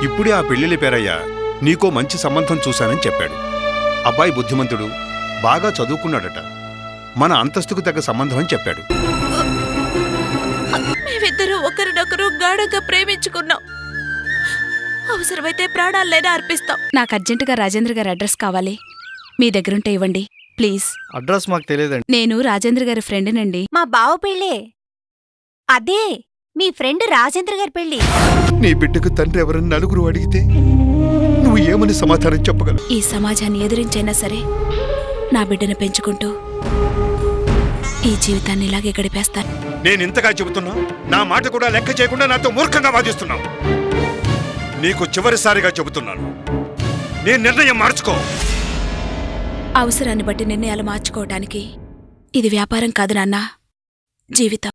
ఇప్పుడే ఆ పెళ్లిళ్ళ పేరయ్య నీకో మంచి సంబంధం చూశానని చెప్పాడు. అబ్బాయి బుద్ధిమంతుడు, బాగా చదువుకున్నాడట. మన అంతస్తుకు తగ్గ సంబంధం అని చెప్పాడు. మేమిద్దరూ ఒకరినొకరు గాఢంగా ప్రేమించుకున్నాం. అవసరమైతే ప్రాణాలైనా అర్పిస్తాం. నాకు అర్జెంటుగా రాజేంద్ర గారి అడ్రస్ కావాలి. మీ దగ్గరుంటే ఇవ్వండి ప్లీజ్. అడ్రస్ మాకు తెలియదండి. నేను రాజేంద్ర గారి ఫ్రెండ్నండి. మా బావ పెళ్ళే. అదే మీ ఫ్రెండ్ రాజేంద్ర గారి పెళ్లి. నీ బిడ్డకు తండ్రి ఎవరని నలుగురు అడిగితే నువ్వు ఏమని సమాధానం చెప్పగలవు? ఈ సమాజాన్ని ఎదిరించైనా సరే నా బిడ్డను పెంచుకుంటూ ఈ జీవితాన్ని ఇలాగే గడిపేస్తాను. నేనింతగా చెబుతున్నా నా మాట కూడా లెక్క చేయకుండా నాతో మూర్ఖంగా వాదిస్తున్నావు. నీకు చివరిసారిగా చెబుతున్నాను, నీ నిర్ణయం మార్చుకో. అవసరాన్ని బట్టి నిర్ణయాలు మార్చుకోవటానికి ఇది వ్యాపారం కాదు నాన్న, జీవితం.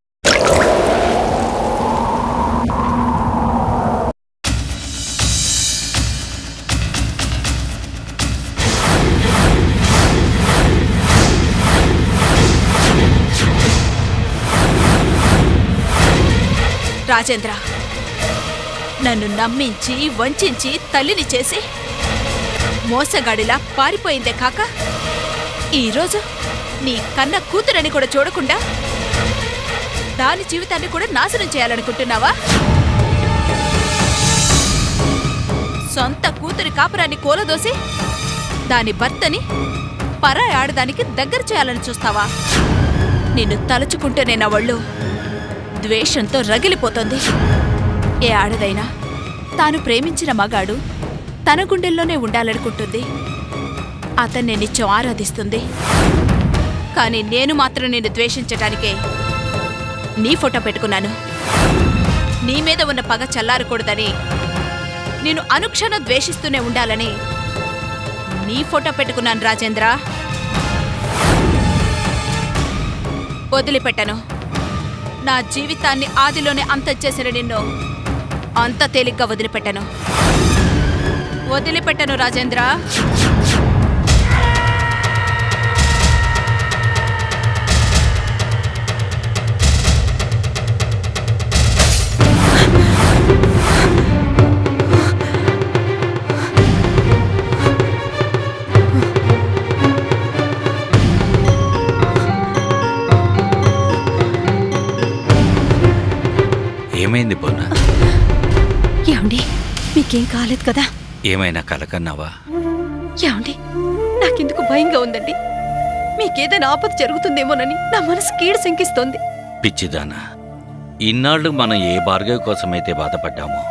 రాజేంద్ర, నన్ను నమ్మించి వంచించి తల్లిని చేసి మోసగాడిలా పారిపోయిందే కాక ఈరోజు నీ కన్న కూతురని కూడా చూడకుండా దాని జీవితాన్ని కూడా నాశనం చేయాలనుకుంటున్నావా? సొంత కూతురి కాపురాన్ని కూలదోసి దాని భర్తని పరాయి ఆడదానికి దగ్గర చేయాలని చూస్తావా? నిన్ను తలుచుకుంటేనే నా ఒళ్ళు ద్వేషంతో రగిలిపోతోంది. ఏ ఆడదైనా తాను ప్రేమించిన మగాడు తన గుండెల్లోనే ఉండాలనుకుంటుంది. అతన్నే నిత్యం ఆరాధిస్తుంది. కానీ నేను మాత్రం నిన్ను ద్వేషించటానికే నీ ఫోటో పెట్టుకున్నాను. నీ మీద ఉన్న పగ చల్లారకూడదని, నేను అనుక్షణం ద్వేషిస్తూనే ఉండాలని నీ ఫోటో పెట్టుకున్నాను రాజేంద్ర. వదిలిపెట్టను. నా జీవితాన్ని ఆదిలోనే అంతం చేసిన నిన్ను అంత తేలిగ్గా వదిలిపెట్టను రాజేంద్ర. ఏమైంది బోనా? ఏమండి, మీకేం కాలేదు కదా? ఏమైనా కలకన్నావా? ఏమండి, నాకెందుకు భయంగా ఉందండి. మీకేదైనా ఆపద జరుగుతుందేమోనని నా మనసు కీడు శంకిస్తోంది. పిచ్చిదానా, ఇన్నాళ్ళు మనం ఏ భార్గవి కోసమైతే బాధపడ్డామో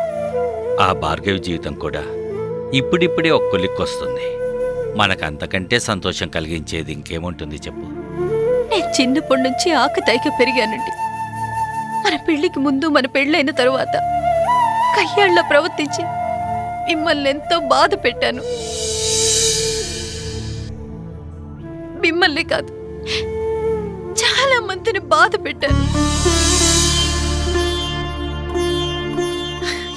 ఆ భార్గవి జీవితం కూడా ఇప్పుడిప్పుడే ఒక కొలిక్కొస్తుంది. మనకంతకంటే సంతోషం కలిగించేది ఇంకేముంటుంది చెప్పు? నేను చిన్నప్పటి నుంచి ఆకతాయిగా పెరిగానండి. మన పెళ్లికి ముందు, మన పెళ్ళైన తరువాత కయ్యాళ్ళ ప్రవర్తించి మిమ్మల్ని ఎంతో బాధ పెట్టాను. మిమ్మల్ని కాదు, చాలా మందిని బాధ పెట్టాను.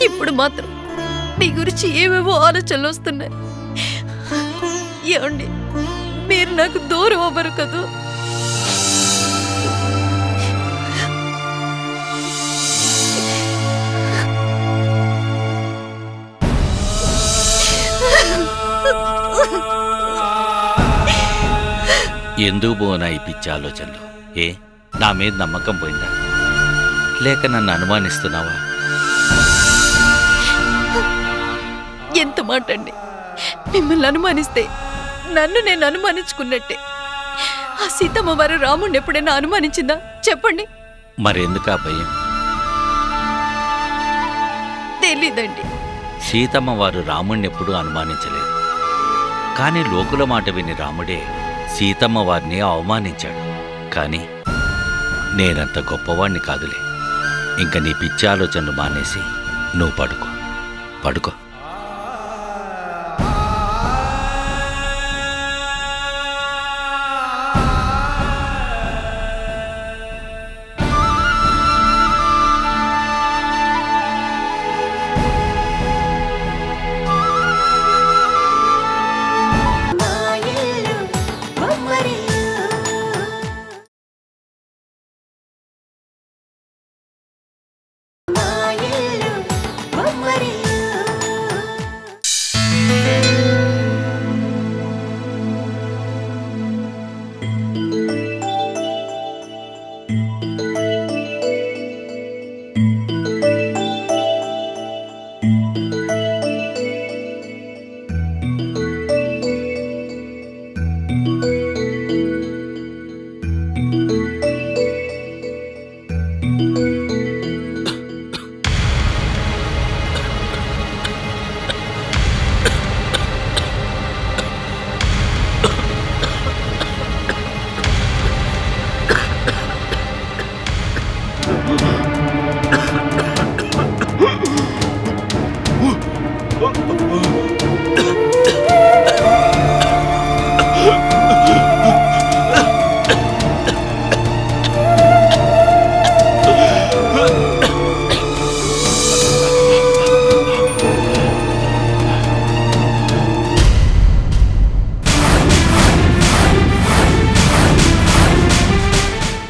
ఇప్పుడు మాత్రం మీ గురించి ఏవేవో ఆలోచనలు వస్తున్నాయి. ఏమండి, మీరు నాకు దూరం అవ్వరు కదూ? ఎందుకు బోనా ఈ పిచ్చి ఆలోచనలు? ఏ, నా మీద నమ్మకం పోయిందా? లేక నన్ను అనుమానిస్తున్నావా? ఎంత మాట అండి! మిమ్మల్ని అనుమానిస్తే నన్ను నేను అనుమానించుకున్నట్టే. ఆ సీతమ్మ వారు రాముడిని ఎప్పుడైనా అనుమానించిందా చెప్పండి? మరెందుకా భయం? తెలీదండి. సీతమ్మ వారు రాముణ్ణి ఎప్పుడూ అనుమానించలేదు. కానీ లోకుల మాట విని రాముడే సీతమ్మ వారిని అవమానించాడు. కానీ నేనంత గొప్పవాణ్ణి కాదులే. ఇంక నీ పిచ్చి ఆలోచనలు మానేసి నువ్వు పడుకో.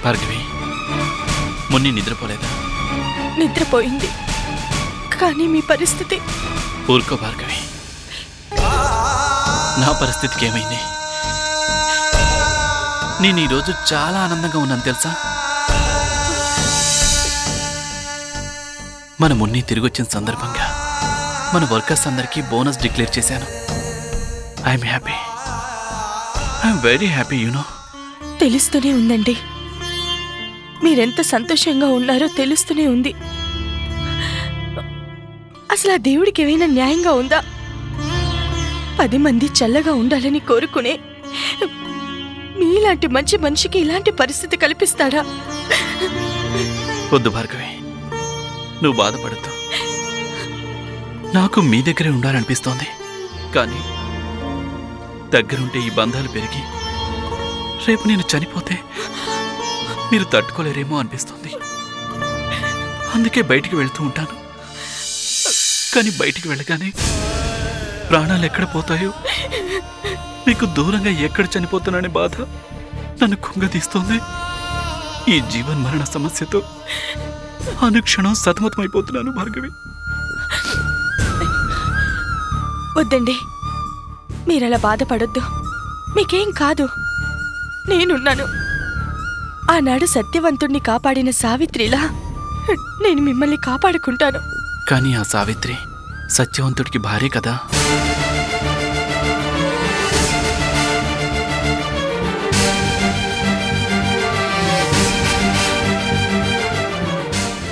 భార్గవి, మొన్ని నిద్రపోలేదా? నిద్రపోయింది, కానీ మీ పరిస్థితి. ఊరుకో భార్గవి, నా పరిస్థితికి ఏమైంది? నేను ఈరోజు చాలా ఆనందంగా ఉన్నాను తెలుసా. మన మొన్ని తిరిగి వచ్చిన సందర్భంగా మన వర్కర్స్ అందరికీ బోనస్ డిక్లేర్ చేశాను. I'm happy, I'm very happy. You know, తెలుస్తూనే ఉందండి, మీరెంత సంతోషంగా ఉన్నారో తెలుస్తూనే ఉంది. అసలు ఆ దేవుడికి ఏమైనా న్యాయంగా ఉందా? 10 మంది చల్లగా ఉండాలని కోరుకునే మీలాంటి మంచి మనిషికి ఇలాంటి పరిస్థితి కల్పిస్తాడా? వద్దు భార్గవి, నువ్వు బాధపడద్దు. నాకు మీ దగ్గరే ఉండాలనిపిస్తోంది, కానీ దగ్గరుంటే ఈ బంధాలు పెరిగి రేపు నేను చనిపోతే మీరు తట్టుకోలేరేమో అనిపిస్తుంది. అందుకే బయటికి వెళ్తూ ఉంటాను. కానీ బయటికి వెళ్ళగానే ప్రాణాలు ఎక్కడ పోతాయో, మీకు దూరంగా ఎక్కడ చనిపోతాననే బాధ నన్ను కుంగదీస్తోంది. ఈ జీవన్ మరణ సమస్యతో అనుక్షణం సతమతమైపోతున్నాను భార్గవి. వద్దండి, మీరలా బాధపడొద్దు. మీకేం కాదు, నేనున్నాను. ఆనాడు సత్యవంతుణ్ణి కాపాడిన సావిత్రిలా నేను మిమ్మల్ని కాపాడుకుంటాను. కానీ ఆ సావిత్రి సత్యవంతుడికి భార్య కదా.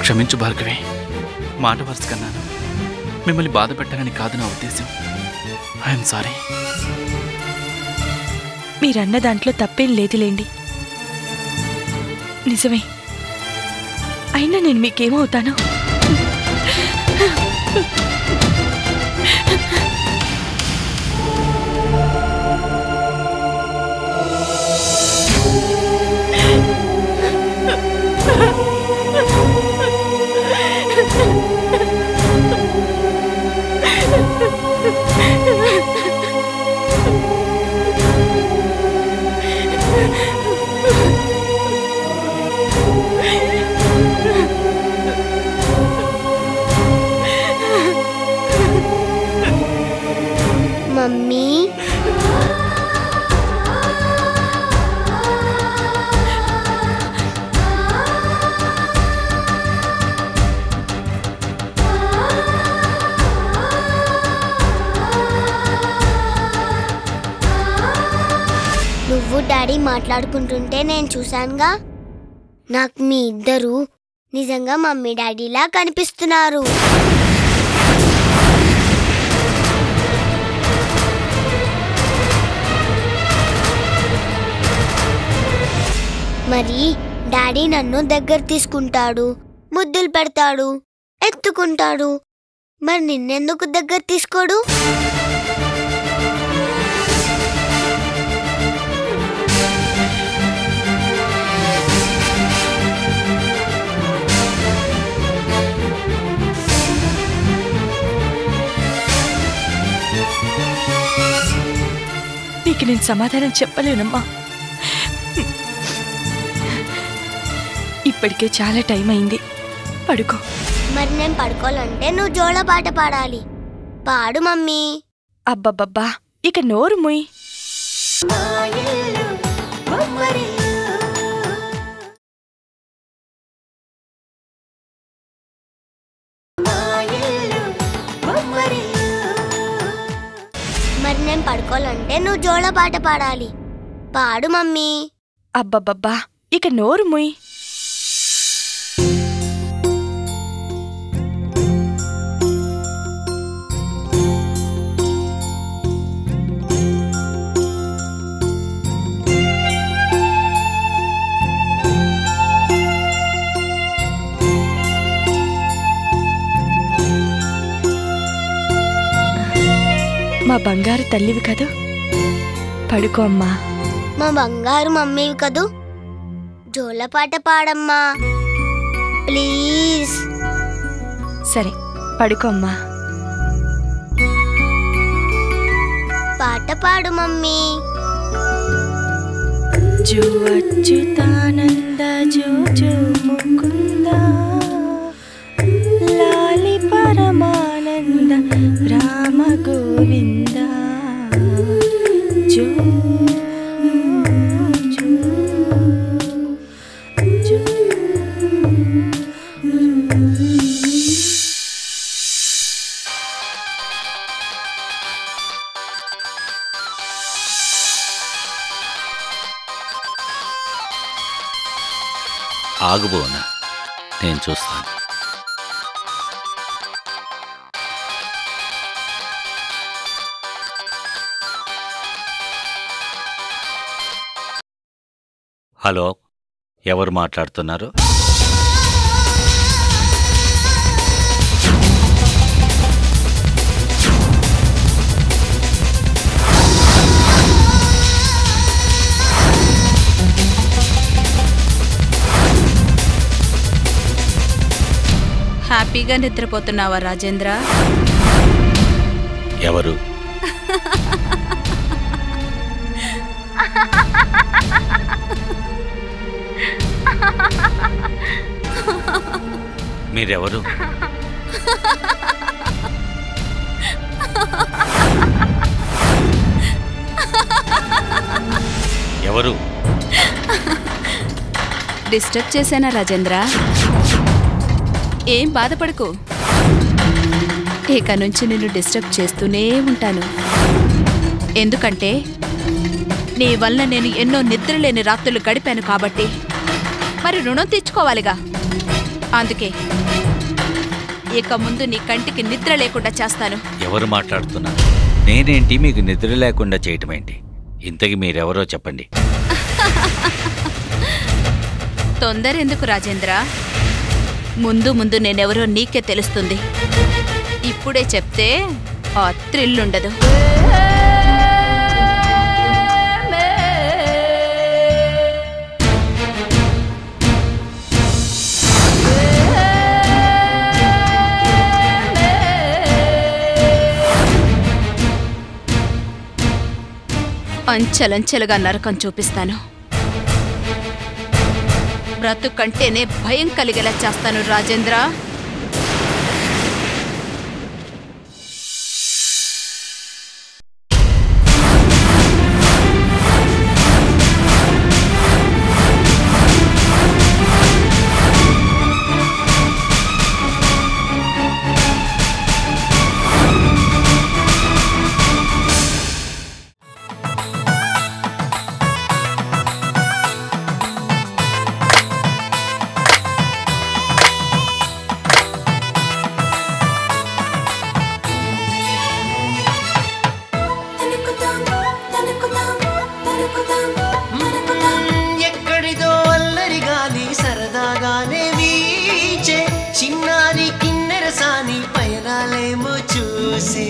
క్షమించు భార్గవి, మాట వరుస కన్నాను. మిమ్మల్ని బాధ పెట్టాలని కాదు నా ఉద్దేశం. I'm sorry. మీరన్న దాంట్లో తప్పేం లేదులేండి, నిజమే. అయినా నేను మీకేమవుతాను? మమ్మీ, నువ్వు డాడీ మాట్లాడుకుంటుంటే నేను చూశానుగా. నాకు మీ ఇద్దరు నిజంగా మమ్మీ డాడీలా కనిపిస్తున్నారు. మరి డాడీ నన్ను దగ్గర తీసుకుంటాడు, ముద్దులు పెడతాడు, ఎత్తుకుంటాడు. మరి నిన్నెందుకు దగ్గర తీసుకోడు? నీకు నేను సమాధానం చెప్పలేనమ్మా. ఇప్పటికే చాలా టైం అయింది, పడుకో. మరి నేను పడుకోవాలంటే నువ్వు జోల పాట పాడాలి. పాడు మమ్మీ. అబ్బబ్బబ్బా, ఇక నోరు మొయ్. పడుకోవాలంటే నువ్వు జోల పాట పాడాలి. పాడు మమ్మీ. అబ్బబ్బబ్బా, ఇక నోరు ముయ్. మా బంగారు తల్లివి కదూ, పడుకో అమ్మా. మా బంగారు మమ్మీవి కదూ, జోల పాట పాడమ్మా ప్లీజ్. సరే పడుకో అమ్మా. పాట పాడు మమ్మీ. జో అచ్యుతానంద జో జో ముకుంద లాలి పరమానంద రామ గోవింద జో జో జో. ఆగుబోనా, నేను చూస్తాను. హలో, ఎవరు మాట్లాడుతున్నారు? హ్యాపీగా నిద్రపోతున్నావా రాజేంద్ర? ఎవరు? మీరెవరు? ఎవరు? డిస్టర్బ్ చేశానా రాజేంద్ర? ఏం బాధపడకు, ఇక నుంచి నిన్ను డిస్టర్బ్ చేస్తూనే ఉంటాను. ఎందుకంటే నీ వల్ల నేను ఎన్నో నిద్రలేని రాత్రులు గడిపాను కాబట్టి మరి రుణం తెచ్చుకోవాలిగా. అందుకే ఇక ముందు నీ కంటికి నిద్ర లేకుండా చేస్తాను. ఎవరు మాట్లాడుతున్నారు? నేనేంటి మీకు నిద్ర లేకుండా చేయటం ఏంటి? ఇంతకి మీరెవరో చెప్పండి. తొందర ఎందుకు రాజేంద్ర? ముందు ముందు నేనెవరో నీకే తెలుస్తుంది. ఇప్పుడే చెప్తే ఆ థ్రిల్ ఉండదు. అంచెలంచెలుగా నరకం చూపిస్తాను. బ్రతుకంటేనే భయం కలిగేలా చేస్తాను రాజేంద్ర. ఎక్కడిదో అల్లరి గాలి సరదాగానే వీచే చిన్నారి కిన్నెరసాని పయనాలేమో చూసి